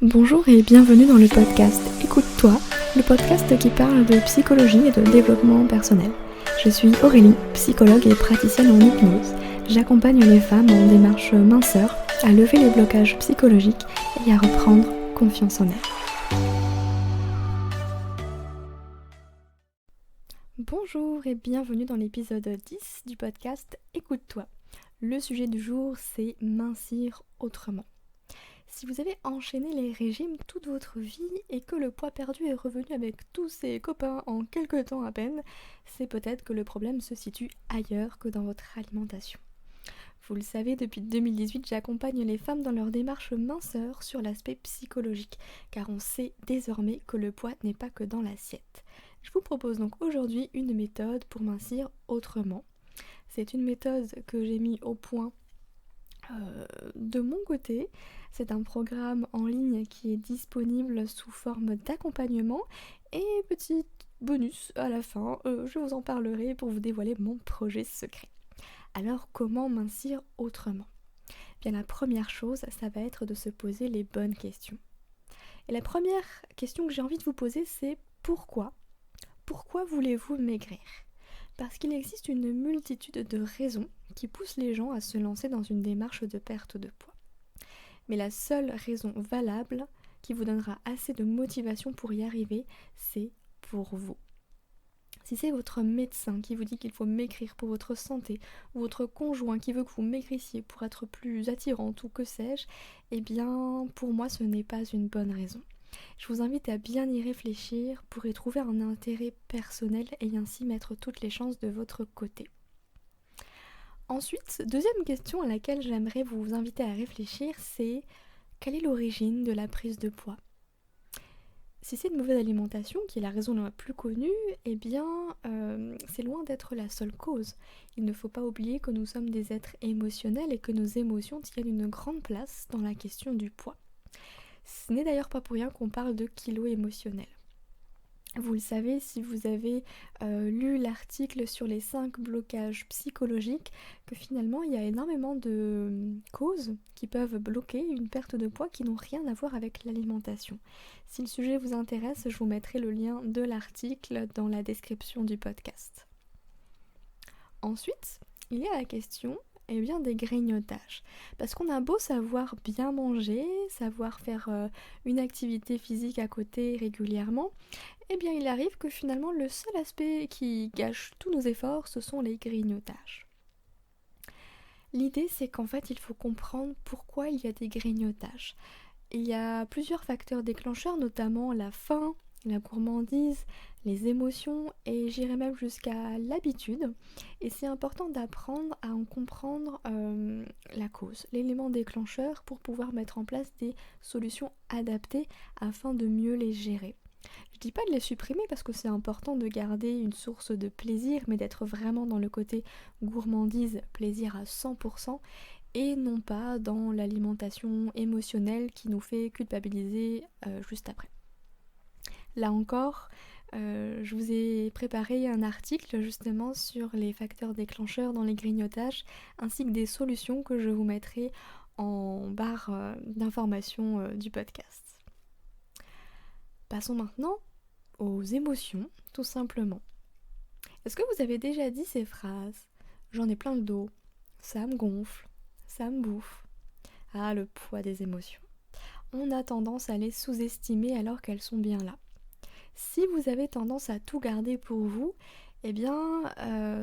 Bonjour et bienvenue dans le podcast Écoute-toi, le podcast qui parle de psychologie et de développement personnel. Je suis Aurélie, psychologue et praticienne en hypnose. J'accompagne les femmes en démarche minceur à lever les blocages psychologiques et à reprendre confiance en elles. Bonjour et bienvenue dans l'épisode 10 du podcast Écoute-toi. Le sujet du jour, c'est mincir autrement. Si vous avez enchaîné les régimes toute votre vie et que le poids perdu est revenu avec tous ses copains en quelques temps à peine, c'est peut-être que le problème se situe ailleurs que dans votre alimentation. Vous le savez, depuis 2018, j'accompagne les femmes dans leur démarche minceur sur l'aspect psychologique, car on sait désormais que le poids n'est pas que dans l'assiette. Je vous propose donc aujourd'hui une méthode pour mincir autrement. C'est une méthode que j'ai mis au point de mon côté. C'est un programme en ligne qui est disponible sous forme d'accompagnement et petit bonus à la fin, je vous en parlerai pour vous dévoiler mon projet secret. Alors comment mincir autrement ? Bien la première chose, ça va être de se poser les bonnes questions. Et la première question que j'ai envie de vous poser, c'est pourquoi ? Pourquoi voulez-vous maigrir ? Parce qu'il existe une multitude de raisons qui poussent les gens à se lancer dans une démarche de perte de poids. Mais la seule raison valable qui vous donnera assez de motivation pour y arriver, c'est pour vous. Si c'est votre médecin qui vous dit qu'il faut maigrir pour votre santé, ou votre conjoint qui veut que vous maigrissiez pour être plus attirante ou que sais-je, eh bien pour moi ce n'est pas une bonne raison. Je vous invite à bien y réfléchir pour y trouver un intérêt personnel et ainsi mettre toutes les chances de votre côté. Ensuite, deuxième question à laquelle j'aimerais vous inviter à réfléchir, c'est quelle est l'origine de la prise de poids ? Si c'est une mauvaise alimentation, qui est la raison la plus connue, eh bien c'est loin d'être la seule cause. Il ne faut pas oublier que nous sommes des êtres émotionnels et que nos émotions tiennent une grande place dans la question du poids. Ce n'est d'ailleurs pas pour rien qu'on parle de kilo émotionnel. Vous le savez, si vous avez lu l'article sur les 5 blocages psychologiques, que finalement il y a énormément de causes qui peuvent bloquer une perte de poids qui n'ont rien à voir avec l'alimentation. Si le sujet vous intéresse, je vous mettrai le lien de l'article dans la description du podcast. Ensuite, il y a la question des grignotages. Parce qu'on a beau savoir bien manger, savoir faire une activité physique à côté régulièrement, eh bien il arrive que finalement le seul aspect qui gâche tous nos efforts, ce sont les grignotages. L'idée c'est qu'en fait il faut comprendre pourquoi il y a des grignotages. Il y a plusieurs facteurs déclencheurs, notamment la faim, la gourmandise, les émotions et j'irais même jusqu'à l'habitude. Et c'est important d'apprendre à en comprendre la cause, l'élément déclencheur pour pouvoir mettre en place des solutions adaptées afin de mieux les gérer. Je dis pas de les supprimer parce que c'est important de garder une source de plaisir, mais d'être vraiment dans le côté gourmandise, plaisir à 100%, et non pas dans l'alimentation émotionnelle qui nous fait culpabiliser juste après. Là encore, je vous ai préparé un article justement sur les facteurs déclencheurs dans les grignotages, ainsi que des solutions que je vous mettrai en barre d'informations du podcast. Passons maintenant aux émotions, tout simplement. Est-ce que vous avez déjà dit ces phrases ? J'en ai plein le dos, ça me gonfle, ça me bouffe. Ah, le poids des émotions. On a tendance à les sous-estimer alors qu'elles sont bien là. Si vous avez tendance à tout garder pour vous, eh bien,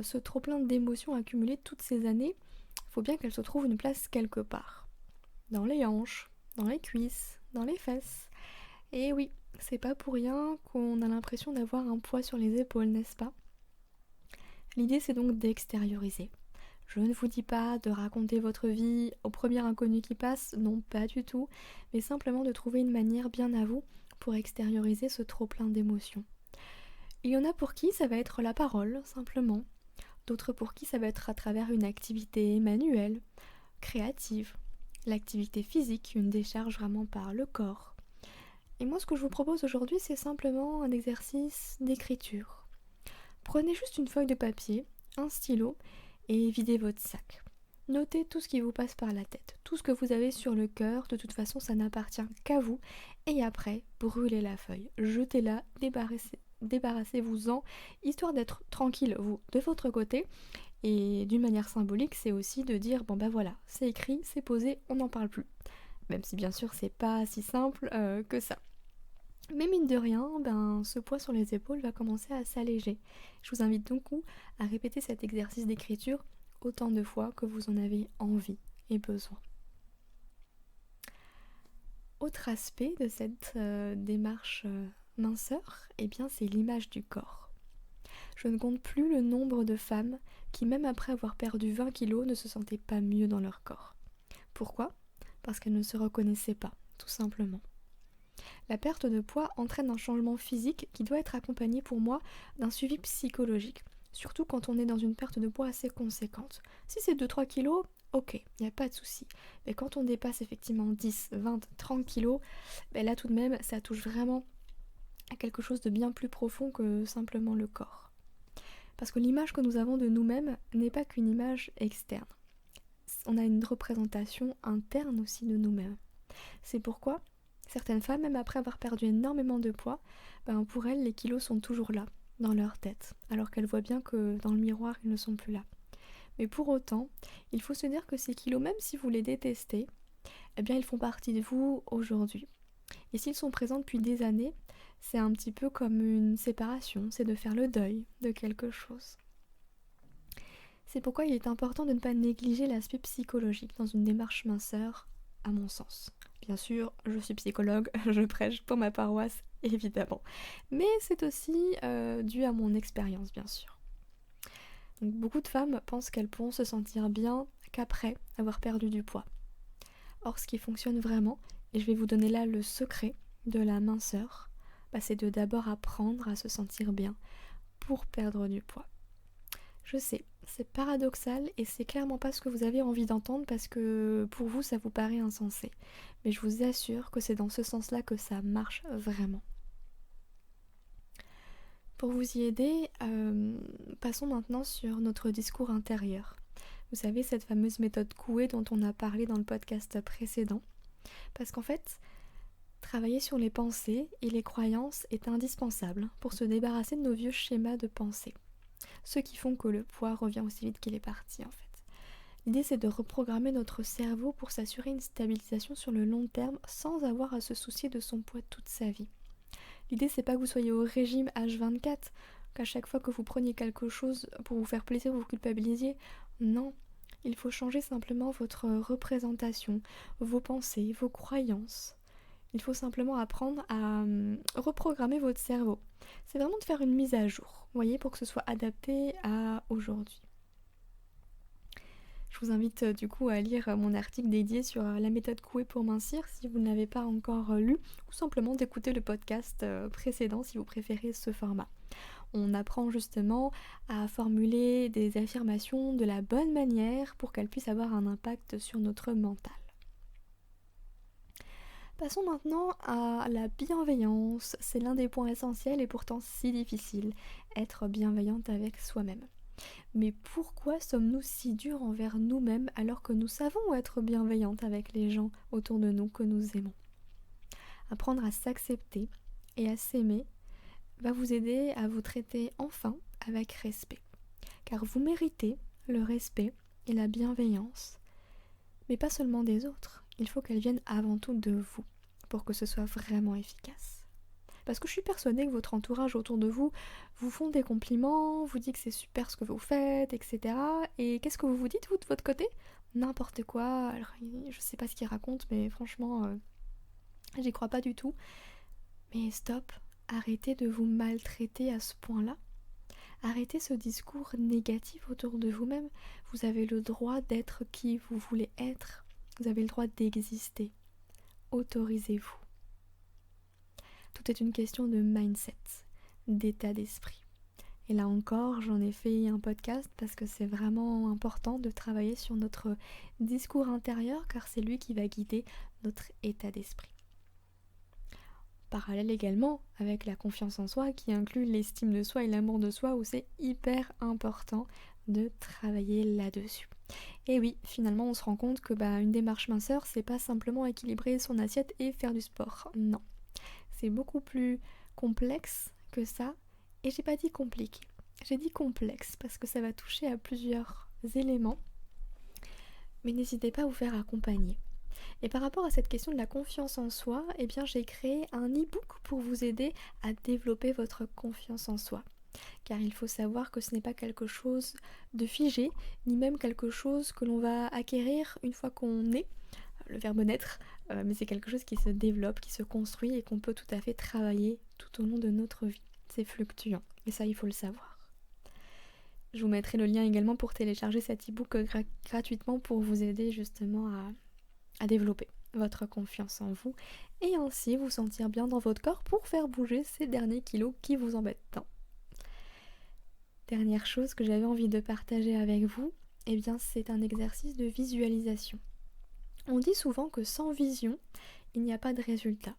ce trop-plein d'émotions accumulées toutes ces années, il faut bien qu'elles se trouvent une place quelque part. Dans les hanches, dans les cuisses, dans les fesses. Et oui, c'est pas pour rien qu'on a l'impression d'avoir un poids sur les épaules, n'est-ce pas ? L'idée c'est donc d'extérioriser. Je ne vous dis pas de raconter votre vie au premier inconnu qui passe, non pas du tout, mais simplement de trouver une manière bien à vous pour extérioriser ce trop-plein d'émotions. Il y en a pour qui ça va être la parole, simplement. D'autres pour qui ça va être à travers une activité manuelle, créative, l'activité physique, une décharge vraiment par le corps. Et moi ce que je vous propose aujourd'hui c'est simplement un exercice d'écriture. Prenez juste une feuille de papier, un stylo et videz votre sac. Notez tout ce qui vous passe par la tête, tout ce que vous avez sur le cœur, de toute façon ça n'appartient qu'à vous. Et après, brûlez la feuille, jetez-la, débarrassez-vous-en, histoire d'être tranquille, vous, de votre côté. Et d'une manière symbolique, c'est aussi de dire, bon ben voilà, c'est écrit, c'est posé, on n'en parle plus. Même si bien sûr c'est pas si simple que ça. Mais mine de rien, ce poids sur les épaules va commencer à s'alléger. Je vous invite donc à répéter cet exercice d'écriture autant de fois que vous en avez envie et besoin. Autre aspect de cette démarche minceur, c'est l'image du corps. Je ne compte plus le nombre de femmes qui, même après avoir perdu 20 kilos, ne se sentaient pas mieux dans leur corps. Pourquoi ? Parce qu'elles ne se reconnaissaient pas, tout simplement. La perte de poids entraîne un changement physique qui doit être accompagné pour moi d'un suivi psychologique, surtout quand on est dans une perte de poids assez conséquente. Si c'est 2-3 kilos, ok, il n'y a pas de souci. Mais quand on dépasse effectivement 10, 20, 30 kilos, là tout de même ça touche vraiment à quelque chose de bien plus profond que simplement le corps. Parce que l'image que nous avons de nous-mêmes n'est pas qu'une image externe. On a une représentation interne aussi de nous-mêmes. C'est pourquoi certaines femmes, même après avoir perdu énormément de poids, pour elles, les kilos sont toujours là, dans leur tête, alors qu'elles voient bien que dans le miroir, ils ne sont plus là. Mais pour autant, il faut se dire que ces kilos, même si vous les détestez, ils font partie de vous aujourd'hui. Et s'ils sont présents depuis des années, c'est un petit peu comme une séparation, c'est de faire le deuil de quelque chose. C'est pourquoi il est important de ne pas négliger l'aspect psychologique dans une démarche minceur, à mon sens. Bien sûr, je suis psychologue, je prêche pour ma paroisse, évidemment. Mais c'est aussi dû à mon expérience, bien sûr. Donc, beaucoup de femmes pensent qu'elles pourront se sentir bien qu'après avoir perdu du poids. Or, ce qui fonctionne vraiment, et je vais vous donner là le secret de la minceur, c'est de d'abord apprendre à se sentir bien pour perdre du poids. Je sais, c'est paradoxal et c'est clairement pas ce que vous avez envie d'entendre parce que pour vous ça vous paraît insensé. Mais je vous assure que c'est dans ce sens-là que ça marche vraiment. Pour vous y aider, passons maintenant sur notre discours intérieur. Vous savez, cette fameuse méthode Coué dont on a parlé dans le podcast précédent. Parce qu'en fait, travailler sur les pensées et les croyances est indispensable pour se débarrasser de nos vieux schémas de pensée. Ceux qui font que le poids revient aussi vite qu'il est parti en fait. L'idée c'est de reprogrammer notre cerveau pour s'assurer une stabilisation sur le long terme sans avoir à se soucier de son poids toute sa vie. L'idée c'est pas que vous soyez au régime H24, qu'à chaque fois que vous preniez quelque chose pour vous faire plaisir vous vous culpabilisiez. Non, il faut changer simplement votre représentation, vos pensées, vos croyances. Il faut simplement apprendre à reprogrammer votre cerveau. C'est vraiment de faire une mise à jour, vous voyez, pour que ce soit adapté à aujourd'hui. Je vous invite du coup à lire mon article dédié sur la méthode Coué pour mincir si vous ne l'avez pas encore lu, ou simplement d'écouter le podcast précédent si vous préférez ce format. On apprend justement à formuler des affirmations de la bonne manière pour qu'elles puissent avoir un impact sur notre mental. Passons maintenant à la bienveillance. C'est l'un des points essentiels et pourtant si difficile, être bienveillante avec soi-même. Mais pourquoi sommes-nous si durs envers nous-mêmes alors que nous savons être bienveillantes avec les gens autour de nous que nous aimons ? Apprendre à s'accepter et à s'aimer va vous aider à vous traiter enfin avec respect. Car vous méritez le respect et la bienveillance, mais pas seulement des autres. Il faut qu'elles viennent avant tout de vous pour que ce soit vraiment efficace. Parce que je suis persuadée que votre entourage autour de vous vous font des compliments, vous dit que c'est super ce que vous faites, etc. Et qu'est-ce que vous vous dites vous de votre côté ? N'importe quoi. Alors, je sais pas ce qu'ils racontent, mais franchement, j'y crois pas du tout. Mais stop, arrêtez de vous maltraiter à ce point-là. Arrêtez ce discours négatif autour de vous-même. Vous avez le droit d'être qui vous voulez être. Vous avez le droit d'exister. Autorisez-vous. Tout est une question de mindset, d'état d'esprit. Et là encore, j'en ai fait un podcast parce que c'est vraiment important de travailler sur notre discours intérieur car c'est lui qui va guider notre état d'esprit. Parallèle également avec la confiance en soi qui inclut l'estime de soi et l'amour de soi où c'est hyper important de travailler là-dessus. Et oui, finalement on se rend compte que une démarche minceur, c'est pas simplement équilibrer son assiette et faire du sport. Non, c'est beaucoup plus complexe que ça. Et j'ai pas dit compliqué, j'ai dit complexe parce que ça va toucher à plusieurs éléments. Mais n'hésitez pas à vous faire accompagner. Et par rapport à cette question de la confiance en soi, eh bien j'ai créé un e-book pour vous aider à développer votre confiance en soi. Car il faut savoir que ce n'est pas quelque chose de figé, ni même quelque chose que l'on va acquérir une fois qu'on est, le verbe naître, mais c'est quelque chose qui se développe, qui se construit et qu'on peut tout à fait travailler tout au long de notre vie. C'est fluctuant, et ça il faut le savoir. Je vous mettrai le lien également pour télécharger cet e-book gratuitement pour vous aider justement à développer votre confiance en vous et ainsi vous sentir bien dans votre corps pour faire bouger ces derniers kilos qui vous embêtent tant. Dernière chose que j'avais envie de partager avec vous, eh bien c'est un exercice de visualisation. On dit souvent que sans vision, il n'y a pas de résultat.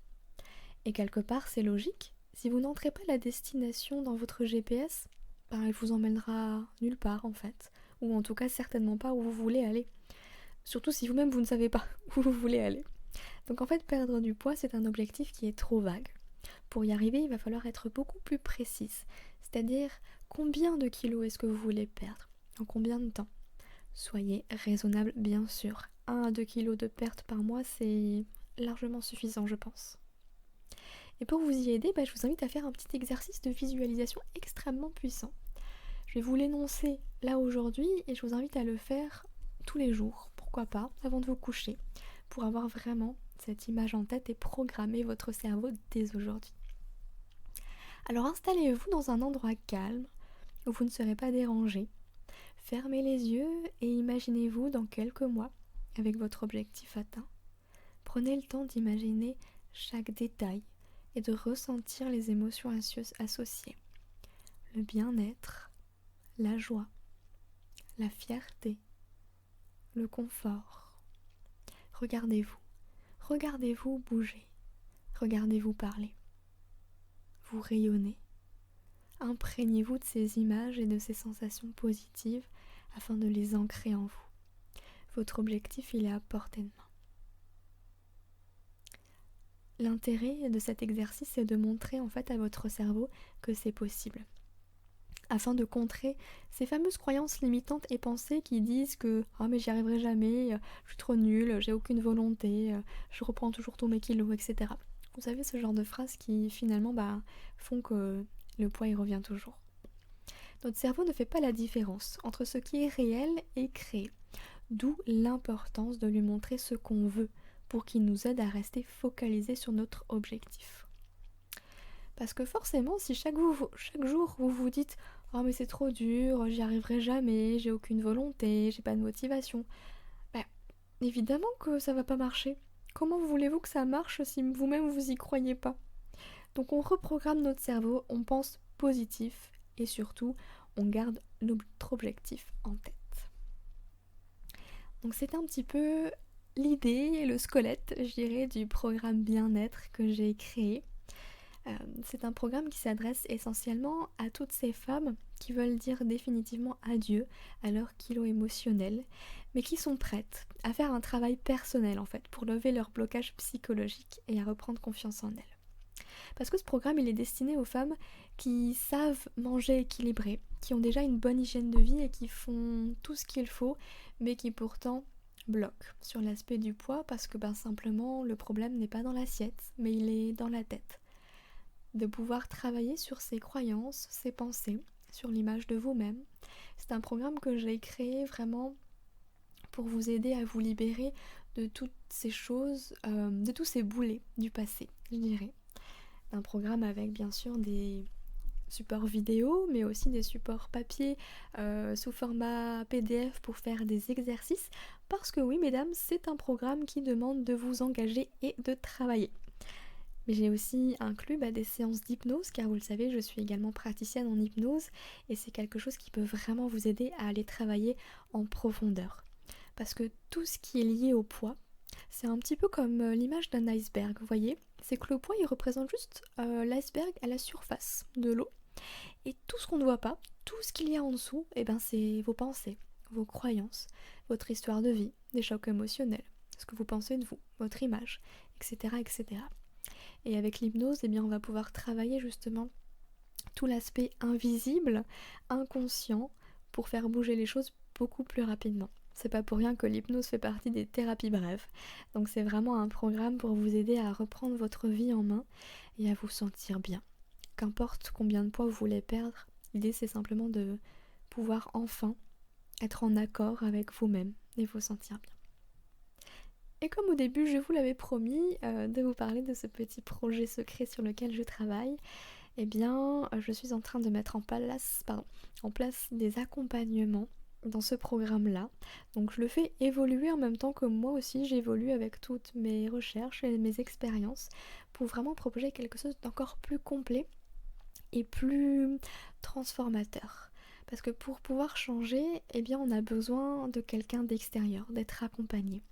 Et quelque part c'est logique, si vous n'entrez pas la destination dans votre GPS, il vous emmènera nulle part en fait, ou en tout cas certainement pas où vous voulez aller. Surtout si vous-même vous ne savez pas où vous voulez aller. Donc en fait perdre du poids c'est un objectif qui est trop vague. Pour y arriver il va falloir être beaucoup plus précise. C'est-à-dire combien de kilos est-ce que vous voulez perdre? En combien de temps? Soyez raisonnable bien sûr. 1 à 2 kilos de perte par mois c'est largement suffisant je pense. Et pour vous y aider, je vous invite à faire un petit exercice de visualisation extrêmement puissant. Je vais vous l'énoncer là aujourd'hui et je vous invite à le faire tous les jours, pourquoi pas, avant de vous coucher, pour avoir vraiment cette image en tête et programmer votre cerveau dès aujourd'hui. Alors installez-vous dans un endroit calme, où vous ne serez pas dérangé. Fermez les yeux et imaginez-vous dans quelques mois, avec votre objectif atteint. Prenez le temps d'imaginer chaque détail et de ressentir les émotions associées. Le bien-être, la joie, la fierté, le confort. Regardez-vous bouger, regardez-vous parler. Vous rayonnez. Imprégnez-vous de ces images et de ces sensations positives afin de les ancrer en vous. Votre objectif, il est à portée de main. L'intérêt de cet exercice est de montrer en fait à votre cerveau que c'est possible. Afin de contrer ces fameuses croyances limitantes et pensées qui disent que « Oh mais j'y arriverai jamais, je suis trop nulle, j'ai aucune volonté, je reprends toujours tous mes kilos, etc. » Vous savez ce genre de phrases qui finalement font que le poids y revient toujours. Notre cerveau ne fait pas la différence entre ce qui est réel et créé, d'où l'importance de lui montrer ce qu'on veut pour qu'il nous aide à rester focalisés sur notre objectif. Parce que forcément, si chaque jour vous vous dites « Oh mais c'est trop dur, j'y arriverai jamais, j'ai aucune volonté, j'ai pas de motivation », évidemment que ça va pas marcher. Comment voulez-vous que ça marche si vous-même vous y croyez pas? Donc on reprogramme notre cerveau, on pense positif et surtout on garde notre objectif en tête. Donc c'est un petit peu l'idée et le squelette, je dirais, du programme bien-être que j'ai créé. C'est un programme qui s'adresse essentiellement à toutes ces femmes qui veulent dire définitivement adieu à leur kilo émotionnel, mais qui sont prêtes à faire un travail personnel en fait pour lever leur blocage psychologique et à reprendre confiance en elles. Parce que ce programme il est destiné aux femmes qui savent manger équilibré, qui ont déjà une bonne hygiène de vie et qui font tout ce qu'il faut, mais qui pourtant bloquent sur l'aspect du poids parce que simplement le problème n'est pas dans l'assiette, mais il est dans la tête. De pouvoir travailler sur ses croyances, ses pensées, sur l'image de vous-même. C'est un programme que j'ai créé vraiment pour vous aider à vous libérer de toutes ces choses, de tous ces boulets du passé, je dirais. Un programme avec bien sûr des supports vidéo, mais aussi des supports papier sous format PDF pour faire des exercices, parce que oui mesdames, c'est un programme qui demande de vous engager et de travailler. Mais j'ai aussi inclus des séances d'hypnose, car vous le savez, je suis également praticienne en hypnose, et c'est quelque chose qui peut vraiment vous aider à aller travailler en profondeur. Parce que tout ce qui est lié au poids, c'est un petit peu comme l'image d'un iceberg, vous voyez? C'est que le poids, il représente juste l'iceberg à la surface de l'eau. Et tout ce qu'on ne voit pas, tout ce qu'il y a en dessous, c'est vos pensées, vos croyances, votre histoire de vie, des chocs émotionnels, ce que vous pensez de vous, votre image, etc. etc. Et avec l'hypnose, eh bien, on va pouvoir travailler justement tout l'aspect invisible, inconscient, pour faire bouger les choses beaucoup plus rapidement. C'est pas pour rien que l'hypnose fait partie des thérapies brèves. Donc c'est vraiment un programme pour vous aider à reprendre votre vie en main et à vous sentir bien. Qu'importe combien de poids vous voulez perdre, l'idée c'est simplement de pouvoir enfin être en accord avec vous-même et vous sentir bien. Et comme au début je vous l'avais promis de vous parler de ce petit projet secret sur lequel je travaille, eh bien je suis en train de mettre en place des accompagnements dans ce programme-là. Donc je le fais évoluer en même temps que moi aussi j'évolue avec toutes mes recherches et mes expériences pour vraiment proposer quelque chose d'encore plus complet et plus transformateur. Parce que pour pouvoir changer, eh bien on a besoin de quelqu'un d'extérieur, d'être accompagné.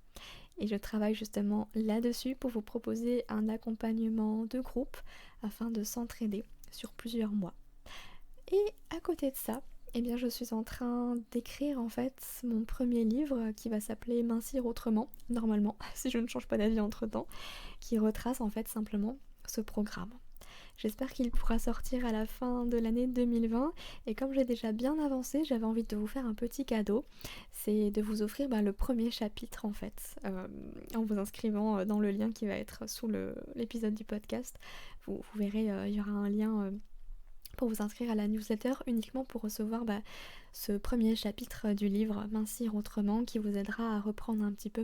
Et je travaille justement là-dessus pour vous proposer un accompagnement de groupe afin de s'entraider sur plusieurs mois. Et à côté de ça, eh bien je suis en train d'écrire en fait mon premier livre qui va s'appeler Mincir autrement, normalement, si je ne change pas d'avis entre temps, qui retrace en fait simplement ce programme. J'espère qu'il pourra sortir à la fin de l'année 2020 et comme j'ai déjà bien avancé, j'avais envie de vous faire un petit cadeau, c'est de vous offrir le premier chapitre en fait, en vous inscrivant dans le lien qui va être sous l'épisode du podcast. Vous verrez, il y aura un lien pour vous inscrire à la newsletter uniquement pour recevoir ce premier chapitre du livre Mincir autrement qui vous aidera à reprendre un petit peu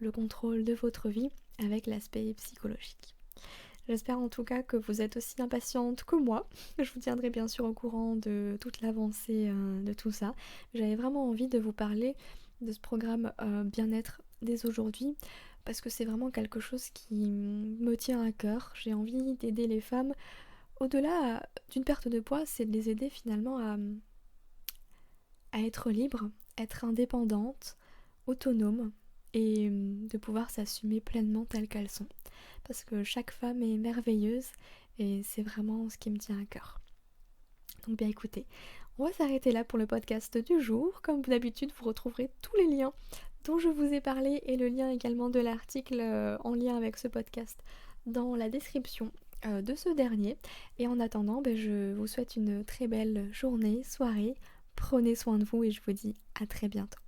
le contrôle de votre vie avec l'aspect psychologique. J'espère en tout cas que vous êtes aussi impatiente que moi. Je vous tiendrai bien sûr au courant de toute l'avancée de tout ça. J'avais vraiment envie de vous parler de ce programme bien-être dès aujourd'hui parce que c'est vraiment quelque chose qui me tient à cœur. J'ai envie d'aider les femmes. Au-delà d'une perte de poids, c'est de les aider finalement à être libres, être indépendantes, autonomes et de pouvoir s'assumer pleinement telles qu'elles sont. Parce que chaque femme est merveilleuse et c'est vraiment ce qui me tient à cœur. Donc bien écoutez, on va s'arrêter là pour le podcast du jour. Comme d'habitude, vous retrouverez tous les liens dont je vous ai parlé et le lien également de l'article en lien avec ce podcast dans la description de ce dernier. Et en attendant, je vous souhaite une très belle journée, soirée. Prenez soin de vous et je vous dis à très bientôt.